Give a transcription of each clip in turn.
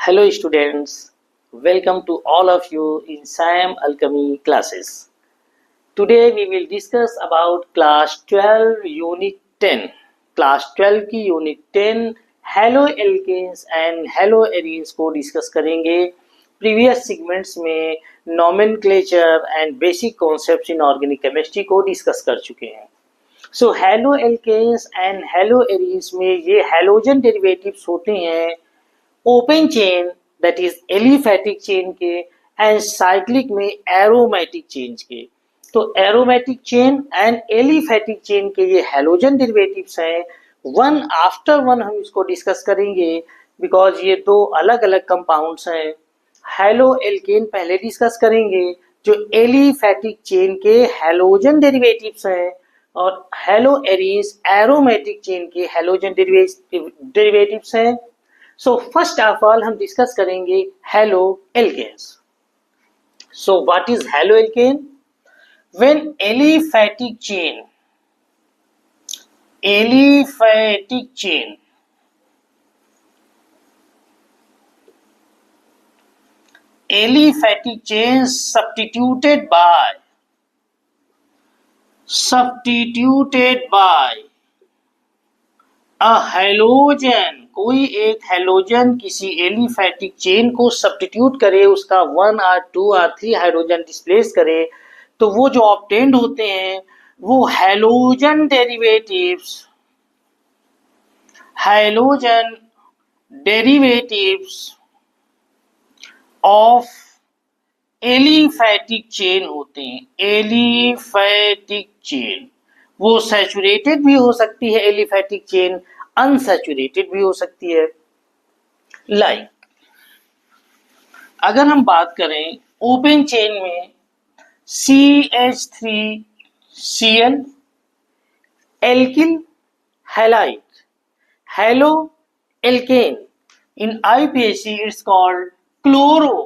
Hello students, welcome to all of you in SIAM Alchemy classes. Today we will discuss about class 12 unit 10. Class 12 की unit 10 haloalkanes and haloarenes को discuss करेंगे. Previous segments में nomenclature and basic concepts in organic chemistry को discuss कर चुके हैं. So haloalkanes and haloarenes में ये halogen derivatives होते हैं open chain that is aliphatic chain के एंड साइक्लिक में एरोमेटिक चेन के. तो aromatic chain and aliphatic chain के ये हैलोजन डेरिवेटिव्स हैं. वन आफ्टर वन हम इसको डिस्कस करेंगे बिकॉज ये दो अलग अलग कंपाउंड्स हैं. हैलो एल्केन पहले डिस्कस करेंगे जो एलिफैटिक चेन के हैलोजन डेरिवेटिव्स हैं और हैलो एरीज एरोमेटिक चेन के हैलोजन डेरिवेटिव्स हैं. So first of all हम डिस्कस करेंगे haloalkanes. So what is haloalkane? When aliphatic chain substituted by a halogen, कोई एक हेलोजन किसी एलिफैटिक चेन को सब्स्टिट्यूट करे, उसका 1 और 2 और 3 हाइड्रोजन डिस्प्लेस करे, तो वो जो ऑब्टेन्ड होते हैं वो halogen derivatives of aliphatic chain होते हैं. एलिफैटिक चेन वो सैचुरेटेड भी हो सकती है, एलिफैटिक चेन अनसैचुरेटेड भी हो सकती है. लाइक अगर हम बात करें ओपन चेन में CH3Cl alkyl halide halo alkane. In IPAC it's called chloro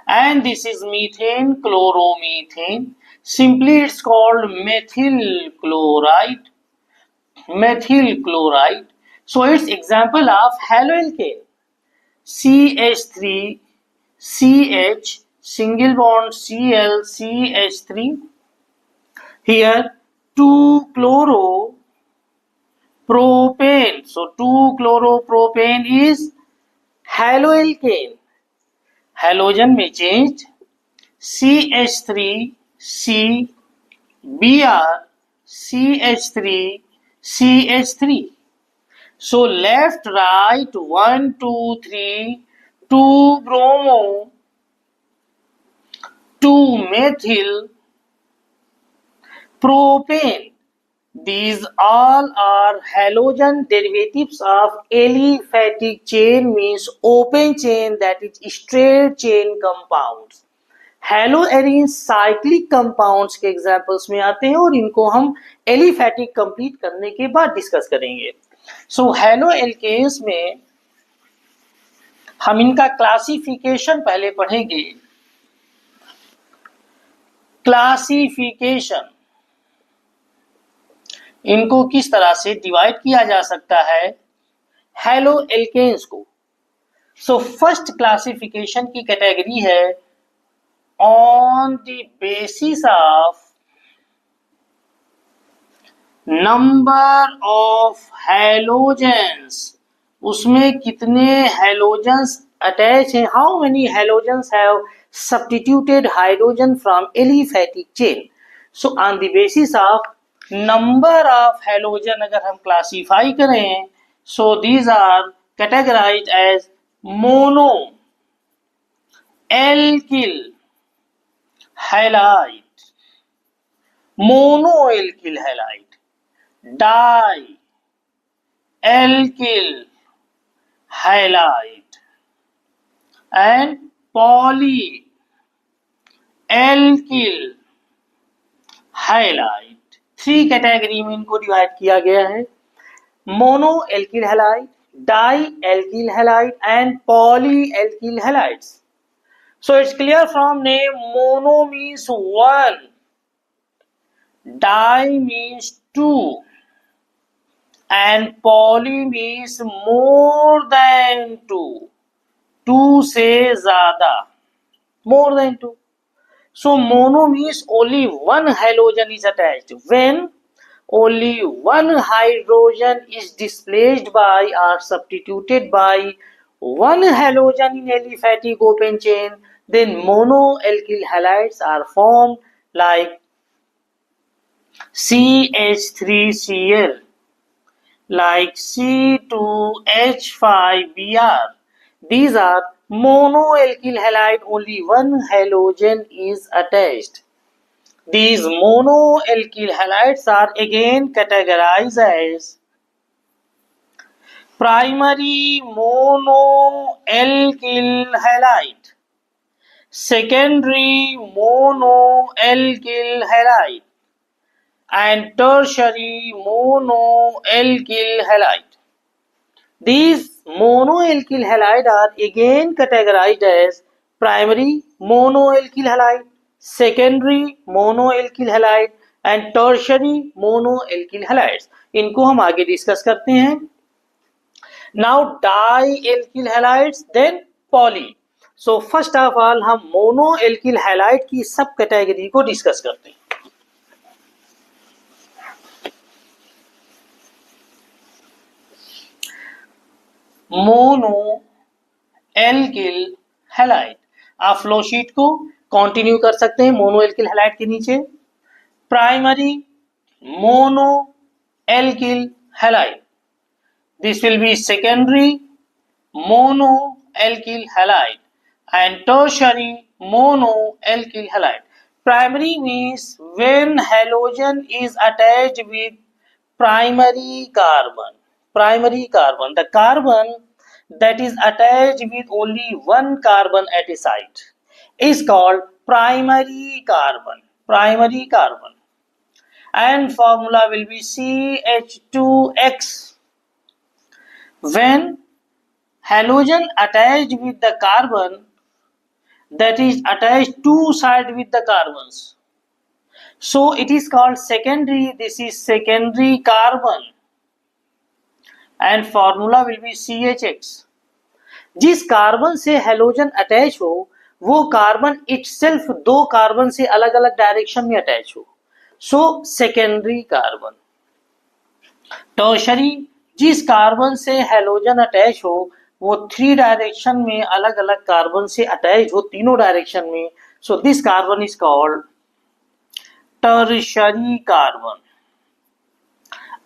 and this is methane chloromethane. Simply it's called methyl chloride. So it's example of haloalkane. CH3CH single bond Cl CH3. Here 2-chloropropane. So 2-chloropropane is haloalkane. Halogen में changed CH3C Br CH3. So left right 1 2 3 2 bromo 2 methyl propane. These all are halogen derivatives of aliphatic chain, means open chain, that is straight chain compounds. Haloarene cyclic compounds के examples में आते हैं और इनको हम aliphatic complete करने के बाद डिस्कस करेंगे. सो हैलोएल्केन्स में हम इनका क्लासिफिकेशन पहले पढ़ेंगे. क्लासिफिकेशन इनको किस तरह से डिवाइड किया जा सकता है हैलोएल्केन्स को. सो फर्स्ट क्लासिफिकेशन की कैटेगरी है on the basis of number of halogens. उसमें कितने halogens attach हैं, how many halogens have substituted hydrogen from aliphatic chain. So on the basis of number of halogen अगर हम classify करें, so these are categorized as mono alkyl halide, monoalkyl halide, dialkyl halide and polyalkyl halide. 3 category में इनको divide किया गया है. Monoalkyl halide, dialkyl halide and polyalkyl halides. So it's clear from name, mono means 1, di means 2, and poly means more than two. Two से ज़्यादा, more than two. So mono means only one halogen is attached. When only one hydrogen is displaced by or substituted by one halogen in aliphatic open chain, then monoalkyl halides are formed like CH3Cl, like C2H5Br. These are monoalkyl halide, only one halogen is attached. These monoalkyl halides are again categorized as primary monoalkyl halide, secondary monoalkyl halide, and tertiary monoalkyl halide. These monoalkyl halide are again categorized as primary monoalkyl halide, secondary monoalkyl halide and tertiary monoalkyl halides. इनको हम आगे discuss करते हैं. Now dialkyl halides, then poly. So first of all हम monoalkyl halide की सब category को discuss करते हैं. Monoalkyl halide. आप फ्लो शीट को कंटिन्यू कर सकते हैं मोनोएल्किल हैलाइड के नीचे. Primary monoalkyl halide, this will be secondary monoalkyl halide and tertiary monoalkyl halide. Primary means when halogen is attached with primary carbon. Primary carbon, the carbon that is attached with only one carbon at a site, is called primary carbon. Primary carbon. And formula will be CH2X. When halogen attached with the carbon that is attached two sides with the carbons, so it is called secondary. This is secondary carbon and formula will be CHX. जिस carbon से halogen attach हो वो carbon itself दो carbon से अलग अलग direction में attach हो, सो सेकेंडरी कार्बन. टर्शरी, जिस कार्बन से हेलोजन अटैच हो वो थ्री डायरेक्शन में अलग अलग कार्बन से अटैच हो, तीनों डायरेक्शन में, so this carbon is called tertiary carbon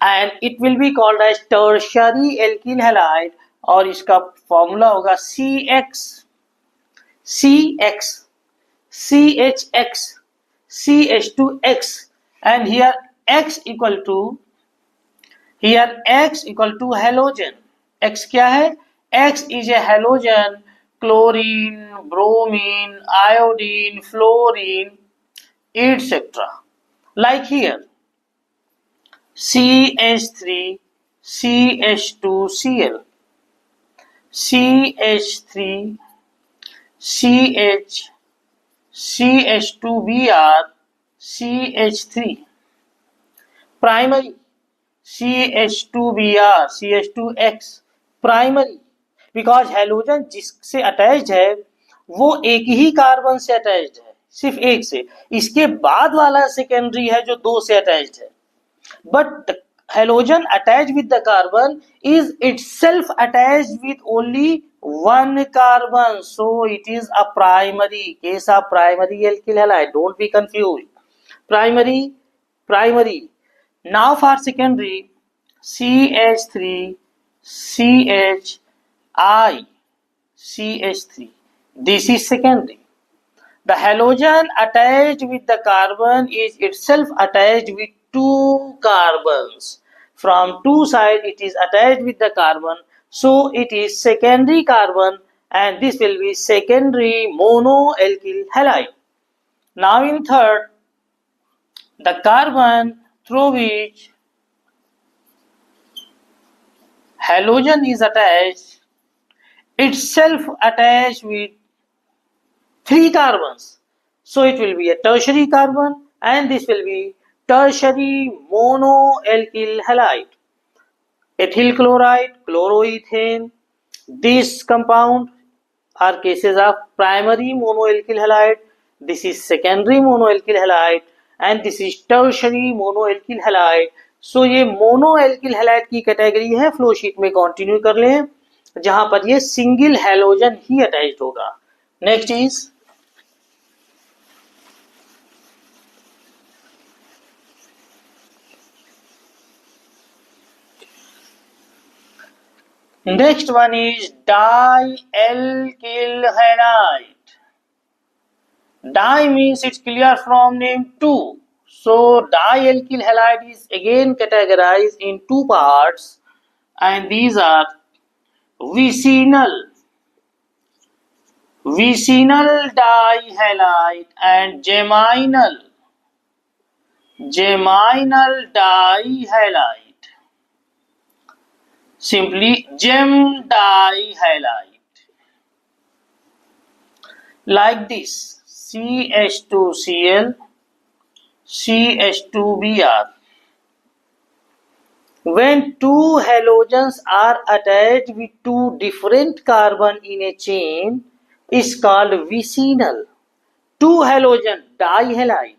and it will be called as tertiary alkyl halide. और इसका फॉर्मूला होगा CX, CX, CHX, CH2X and here X equal to halogen. X क्या है? X is a halogen, chlorine, bromine, iodine, fluorine, etc. Like here CH3, CH2Cl, CH3, CH, CH2Br, CH3. Primary CH2Br, CH2X. Primary because halogen जिससे attached है वो एक ही carbon से attached है, सिर्फ एक से. इसके बाद वाला सेकेंडरी है जो दो से अटैच्ड है. But halogen attached with the carbon is itself attached with only one carbon, so it is a primary. Case of primary alkyl halide, don't be confused. Primary. Now for secondary, CH3, CHI, CH3. This is secondary. The halogen attached with the carbon is itself attached with two carbons. From two sides it is attached with the carbon, so it is secondary carbon and this will be secondary monoalkyl halide. Now in third, the carbon through which halogen is attached itself attached with three carbons, so it will be a tertiary carbon and this will be tertiary monoalkyl halide. ethyl chloride, chloroethane. These compound are cases of primary monoalkyl halide. This is secondary monoalkyl halide and this is tertiary monoalkyl halide. So ये monoalkyl halide की category है, flow sheet में continue कर लें जहां पर ये single halogen ही attached होगा. Next is next one is dialkyl halide. Di means it's clear from name two. So dialkyl halide is again categorized in two parts and these are vicinal dihalide and geminal dihalide. Simply gem dihalide. Like this, CH2Cl, CH2Br. When two halogens are attached with two different carbon in a chain is called vicinal. Two halogen dihalide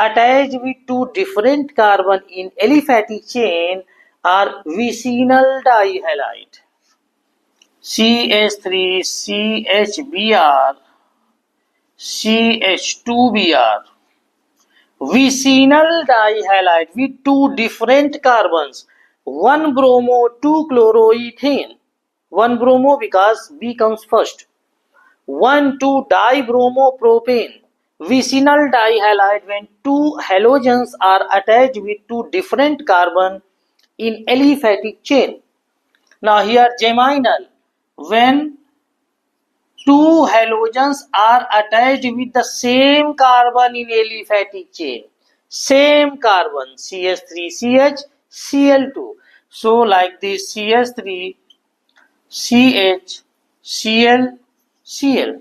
attached with two different carbon in aliphatic chain are vicinal dihalide. CH3 CHBr CH2Br. Vicinal dihalide with two different carbons, one bromo, two chloroethane. One bromo because B comes first. 1,2 dibromopropane. Vicinal dihalide when two halogens are attached with two different carbon in aliphatic chain. Now here geminal, when two halogens are attached with the same carbon in aliphatic chain, same carbon, CH3CH Cl2. So like this, CH3 CH Cl Cl.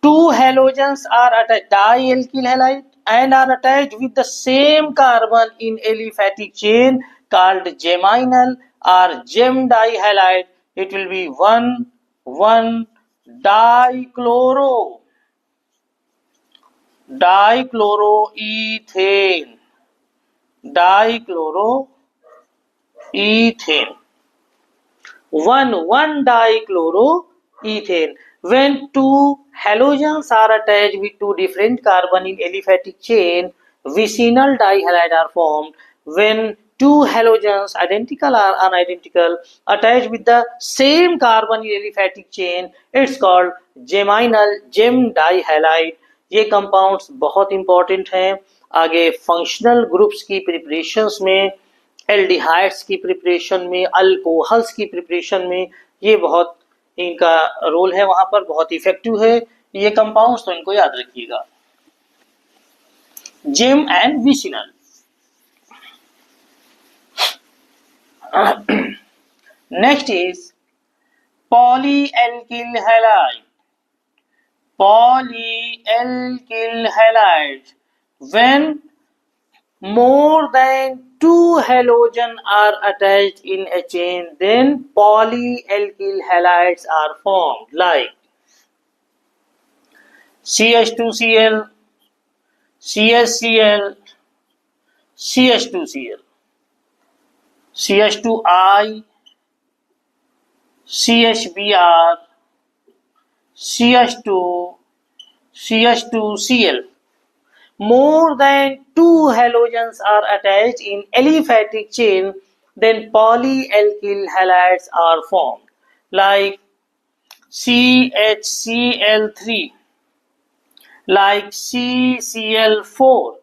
Two halogens are attached, dialkyl halide, and are attached with the same carbon in aliphatic chain called geminal or gem dihalide. It will be 1,1 dichloroethane. 1,1 dichloroethane. When two halogens are attached with two different carbon in aliphatic chain, vicinal dihalide are formed. When two halogens, identical or unidentical, attached with the same carbon in aliphatic chain, it's called geminal gem dihalide. ये compounds बहुत important हैं आगे functional groups की preparations में, aldehydes की preparation में, alcohols की preparation में ये बहुत इनका रोल है, वहां पर बहुत इफेक्टिव है ये कंपाउंड्स, तो इनको याद रखिएगा. Gem and vicinal. Next is polyalkyl halide. Polyalkyl halide. When more than two halogen are attached in a chain, then polyalkyl halides are formed, like CH2Cl, CHCl, CH2Cl, CH2I, CHBr, CH2, CH2Cl. More than two halogens are attached in aliphatic chain, then polyalkyl halides are formed, like CHCl3, like CCl4.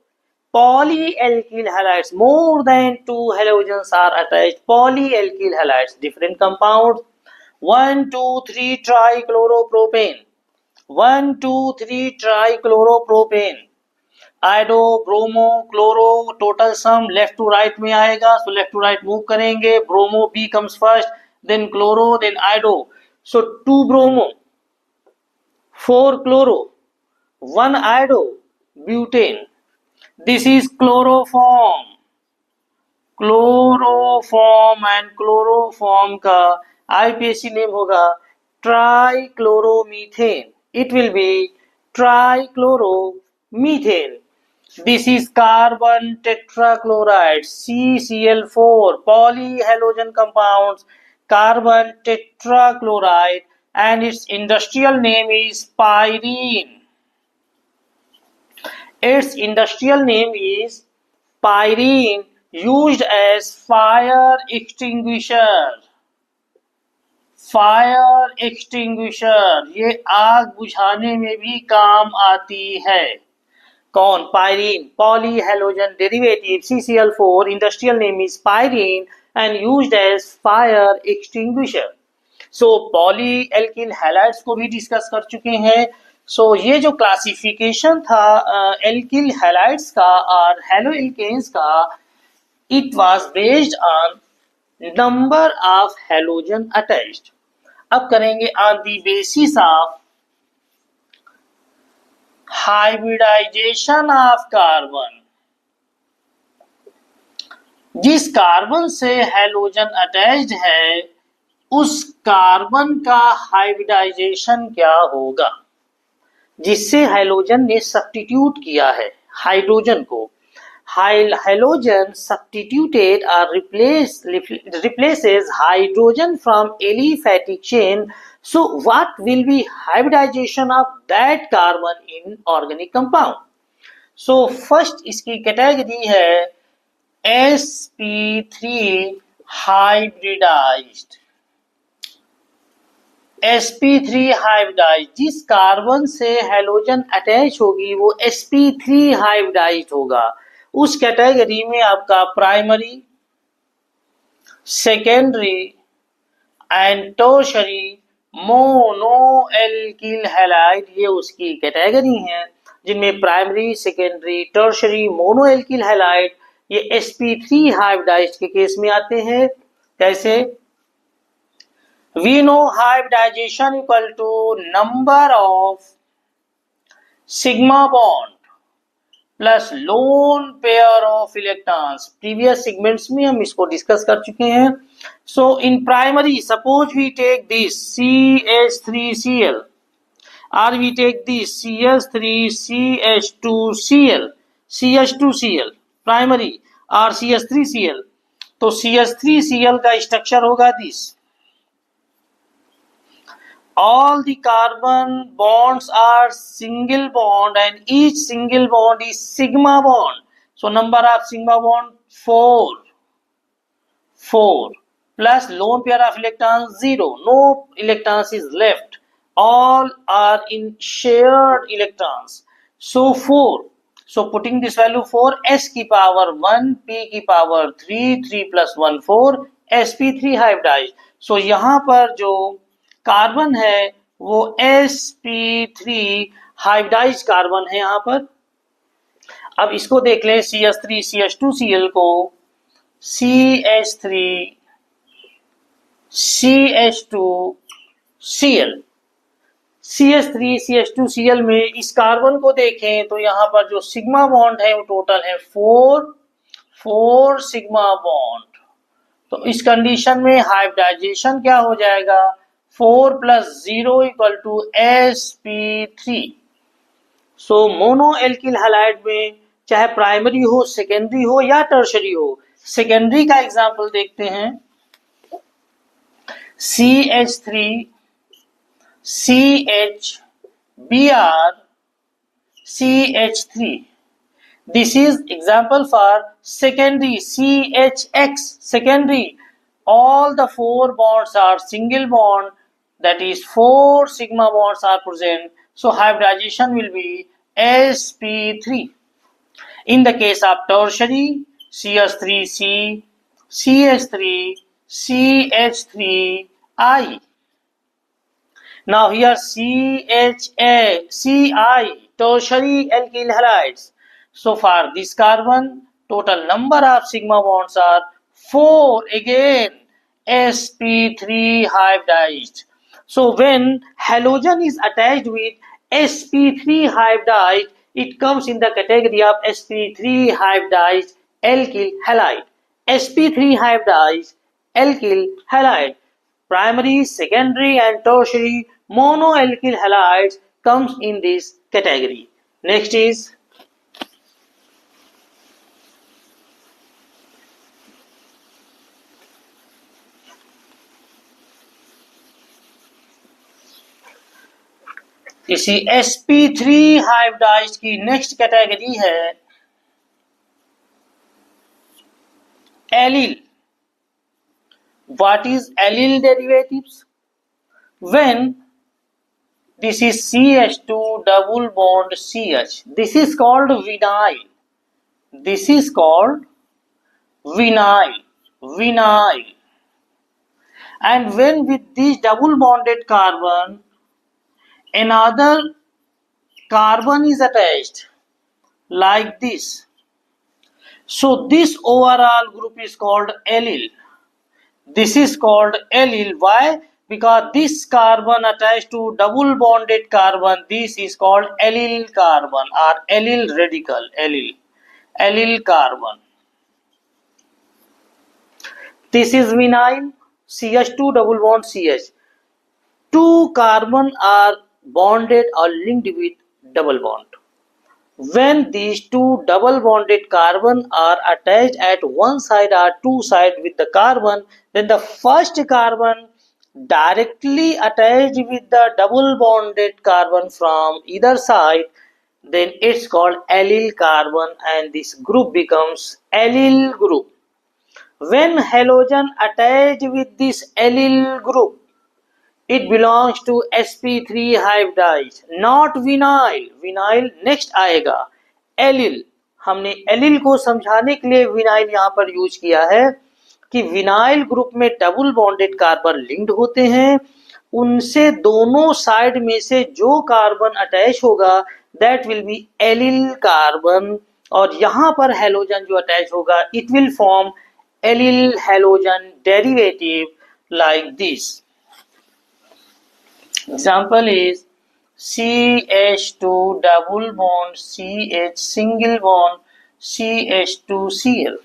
Polyalkyl halides, more than two halogens are attached, polyalkyl halides, different compounds. 1,2,3 trichloropropane, 1,2,3 trichloropropane. Iodo, bromo, chloro, total sum left to right में आएगा, so left to right move करेंगे. Bromo B comes first, then chloro, then iodo. So 2 bromo, 4 chloro, 1 iodo, butane. This is chloroform. Chloroform and chloroform का IUPAC name होगा trichloromethane. It will be trichloromethane. This is carbon tetrachloride CCl4 polyhalogen compounds carbon tetrachloride and its industrial name is pyrene. Its industrial name is pyrene used as fire extinguisher. Fire extinguisher ये आग बुझाने में भी काम आती है. कौन? Pyrene. Polyhalogen derivative CCl4 industrial name is pyrene and used as fire extinguisher. So poly alkyl halides को भी डिस्कस कर चुके हैं. सो ये जो क्लासिफिकेशन था एल्किल हैलाइड्स का और हेलो एल्केन्स का, it was based on number of halogen attached. अब करेंगे on the basis of hybridization of carbon. जिस कार्बन से हैलोजन अटैच्ड है उस कार्बन का हाइब्रिडाइजेशन क्या होगा, जिससे हैलोजन ने सब्स्टिट्यूट किया है हाइड्रोजन को. Halogen substituted or replaces hydrogen from aliphatic chain. So what will be hybridization of that carbon in organic compound? So first इसकी कैटेगरी है sp3 hybridized. sp3 hybridized जिस कार्बन से हैलोजन अटैच होगी वो sp3 hybridized होगा. उस category में आपका primary, secondary and tertiary mono alkyl halide ये उसकी कैटेगरी हैं, जिनमें primary, secondary, tertiary, mono alkyl halide ये sp3 हाइब्रिडाइज्ड के केस में आते हैं. कैसे? We know hybridization equal to number of sigma bond plus lone pair of electrons. Previous segments में हम इसको डिस्कस कर चुके हैं. So in primary suppose we take this CH3Cl or we take this CH3CH2Cl primary और CH3Cl. तो CH3Cl का structure होगा this. All the carbon bonds are single bond and each single bond is sigma bond. So number of sigma bond 4 plus lone pair of electrons 0. No electrons is left. All are in shared electrons. So 4. So putting this value 4, s की power 1, p की power 3, 3 plus 1 4, sp3 hybridized. So यहाँ पर जो carbon है वो sp3 hybridised carbon है यहाँ पर. अब इसको देख लें CH3 CH2Cl को CH3 CH2Cl. CH3 CH2Cl में इस कार्बन को देखें तो यहाँ पर जो सिग्मा बॉन्ड है वो टोटल है 4 सिग्मा बॉन्ड. तो इस कंडीशन में हाइब्रिडाइजेशन क्या हो जाएगा? 4 plus 0 equal to sp3. So mono alkyl halide में चाहे प्राइमरी हो, सेकेंडरी हो या टर्शरी हो. सेकेंडरी का एग्जांपल देखते हैं. CH3 CHBr CH3. This is example for secondary CHX secondary. All the 4 bonds are single bond, that is 4 sigma bonds are present. So hybridization will be sp3. In the case of tertiary CH3C CH3 CH3I. Now here CI tertiary alkyl halides. So for this carbon total number of sigma bonds are 4, again sp3 hybridized. So when halogen is attached with sp3 hybridized, it comes in the category of sp3 hybridized alkyl halide. sp3 hybridized alkyl halide. Primary, secondary and tertiary monoalkyl halides comes in this category. Next is इसी sp3 hybridised की next category है allele. What is allyl derivatives? When this is CH2 double bond CH, this is called vinyl. This is called vinyl. Vinyl. And when with this double bonded carbon, another carbon is attached like this. So this overall group is called allyl. This is called allyl. Why? Because this carbon attached to double bonded carbon, this is called allyl carbon or allyl radical. Allyl carbon. This is vinyl, CH2 double bond CH. Two carbon are bonded or linked with double bond. When these two double bonded carbon are attached at one side or two sides with the carbon, then the first carbon directly attached with the double bonded carbon from either side, then it's called allyl carbon and this group becomes allyl group. When halogen attached with this allyl group, it belongs to sp3 hybridized, not vinyl. Vinyl next आएगा. Allele, हमने allele को समझाने के लिए vinyl यहाँ पर use किया है कि विनाइल ग्रुप में डबल बॉन्डेड कार्बन लिंक्ड होते हैं, उनसे दोनों साइड में से जो कार्बन अटैच होगा that will be allyl carbon, और यहाँ पर हेलोजन जो अटैच होगा it will form allyl halogen derivative like this. Example is CH2 double bond CH single bond CH2Cl.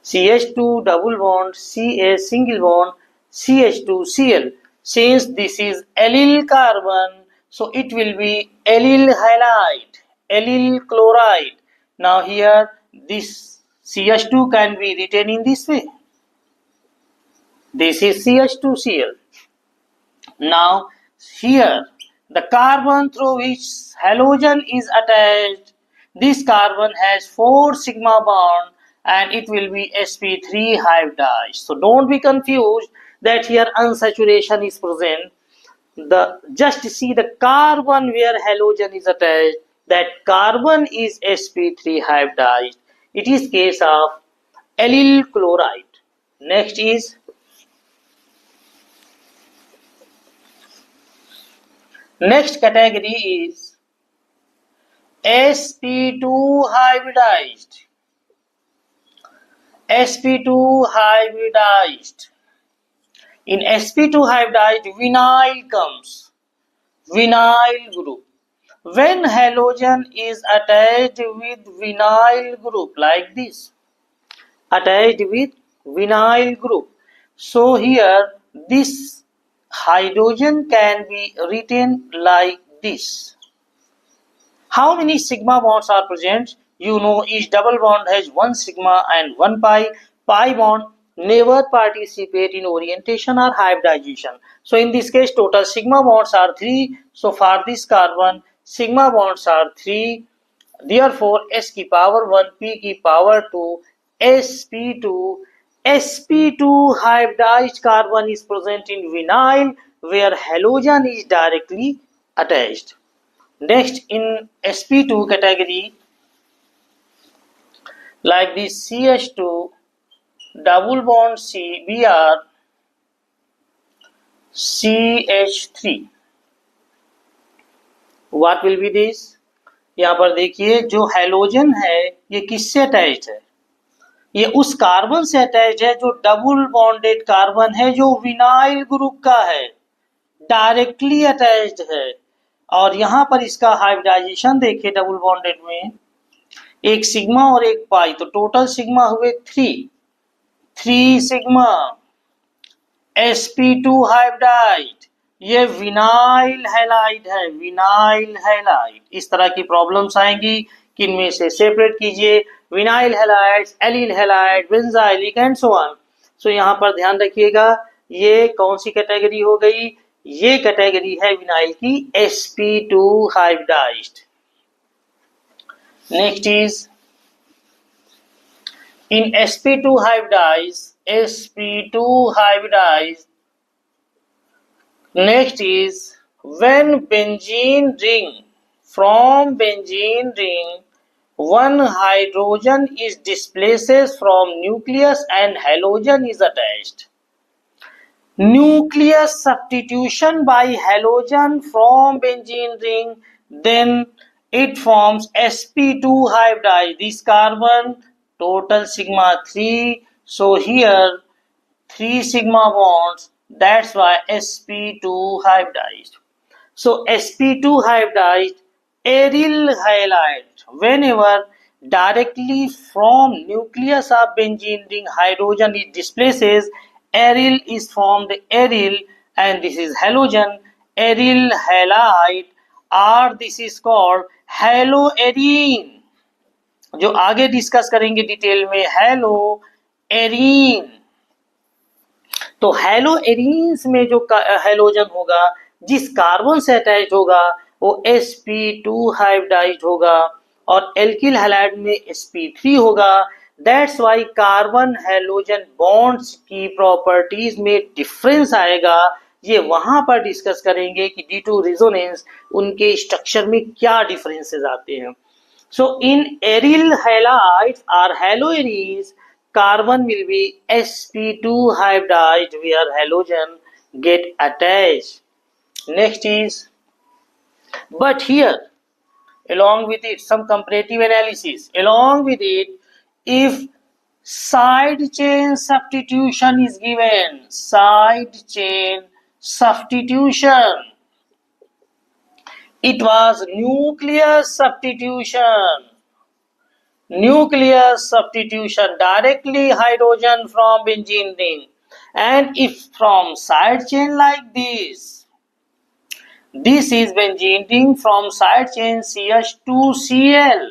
CH2 double bond CH single bond CH2Cl. Since this is allyl carbon, so it will be allyl halide, allyl chloride. Now here this CH2 can be written in this way. This is CH2Cl. Now here the carbon through which halogen is attached, this carbon has 4 sigma bond and it will be sp3 hybridized. So don't be confused that here unsaturation is present. Just see the carbon where halogen is attached, that carbon is sp3 hybridized. It is case of allyl chloride. Next is next category is sp2 hybridized. sp2 hybridized. In sp2 hybridized, vinyl comes. Vinyl group. When halogen is attached with vinyl group like this, attached with vinyl group, so here this hydrogen can be written like this. How many sigma bonds are present? You know each double bond has 1 sigma and 1 pi. Pi bond never participate in orientation or hybridization. So in this case total sigma bonds are 3. So for this carbon sigma bonds are 3. Therefore s की power 1 p की power 2 sp2. sp2 hybridized carbon is present in vinyl where halogen is directly attached. Next in sp2 category, like this CH2 double bond C Br CH3. What will be this? यहाँ पर देखिए जो halogen है ये किससे attached है? ये उस कार्बन से अटैच है जो डबल बॉन्डेड कार्बन है जो विनाइल ग्रुप का है, डायरेक्टली अटैच्ड है. और यहाँ पर इसका हाइब्रिडाइजेशन देखिए डबल बॉन्डेड में, एक सिग्मा और एक पाई, तो टोटल सिग्मा हुए 3 सिग्मा। sp2 हाइब्रिडाइड, ये विनाइल हैलाइड है, विनाइल हैलाइड। इस तरह की प्रॉब्लम्स आएंगी कि इनमें से सेपरेट कीजिए vinyl halides, allyl halide, benzylic and so on. So यहाँ पर ध्यान रखिएगा ये कौन सी कैटेगरी हो गई, ये कैटेगरी है विनाइल की sp2 hybridized. Next is in sp2 hybridized. Next is when benzene ring, from benzene ring one hydrogen is displaced from nucleus and halogen is attached. Nucleus substitution by halogen from benzene ring, then it forms sp2 hybridized. This carbon total sigma 3, so here 3 sigma bonds, that's why sp2 hybridized. So sp2 hybridized aryl halide, whenever directly from nucleus of benzene ring hydrogen is displaces, aryl is formed, aryl, and this is halogen, aryl halide, or this is called haloarine, जो आगे discuss करेंगे detail में, hello arene. तो hello arenes में जो halogen होगा जिस carbon से अटैच होगा वो sp2 हाइब्रिडाइज्ड होगा और एल्किल हैलाइड में sp3 होगा। That's why carbon halogen bonds की प्रॉपर्टीज में डिफरेंस आएगा, ये वहां पर डिस्कस करेंगे कि ड्यू टू रेजोनेंस उनके स्ट्रक्चर में क्या डिफरेंसेस आते हैं। So in aryl halides or haloarenes, carbon will be sp2 hybridized where halogen get attached. Next is, but here along with it some comparative analysis. Along with it, if side chain substitution is given, side chain substitution, it was nucleus substitution. Nucleus substitution, directly hydrogen from benzene ring, and if from side chain like this, this is benzene ring from side chain CH2Cl,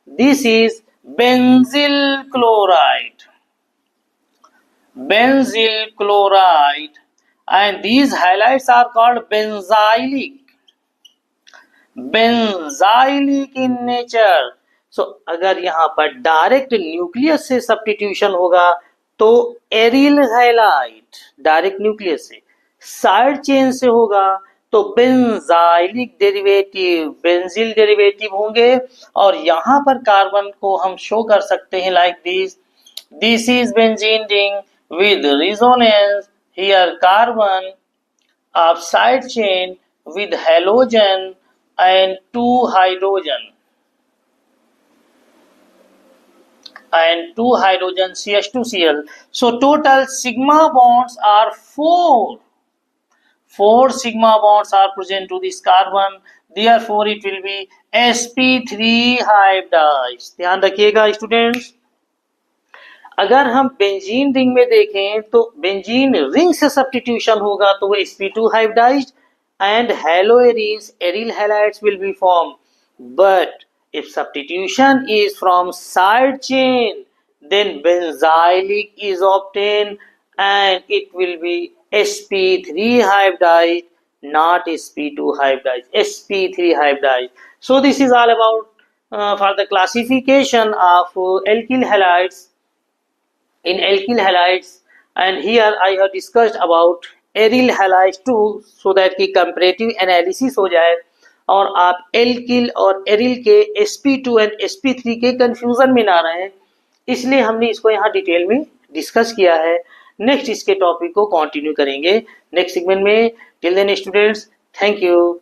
this is benzyl chloride, benzyl chloride, and these halides are called benzylic, benzylic in nature. So अगर यहाँ पर direct nucleus से substitution होगा तो aryl halide direct nucleus से, side chain से होगा तो बेंजाइलिक डेरिवेटिव, बेंजिल डेरिवेटिव होंगे। और यहाँ पर कार्बन को हम शो कर सकते हैं like this, this is benzene ring with resonance, here carbon of side chain with halogen and 2 hydrogen CH2Cl. So total sigma bonds are 4. 4 sigma bonds are present to this carbon, therefore it will be sp3 hybridized. ध्यान रखिएगा students, अगर हम benzene ring में देखें तो benzene ring से substitution होगा तो वो sp2 hybridized and haloarenes, aryl halides will be formed. But if substitution is from side chain, then benzylic is obtained and it will be sp3 hybridized, not sp2 hybridized, sp3 hybridized. So this is all about for the classification of alkyl halides. In alkyl halides, and here I have discussed about aryl halides too, so that की comparative analysis हो जाए और आप alkyl और aryl के sp2 and sp3 के confusion में ना रहें, इसलिए हमने इसको यहाँ डिटेल में डिस्कस किया है। नेक्स्ट इसके टॉपिक को कंटिन्यू करेंगे नेक्स्ट सेगमेंट में। Till then students, thank you.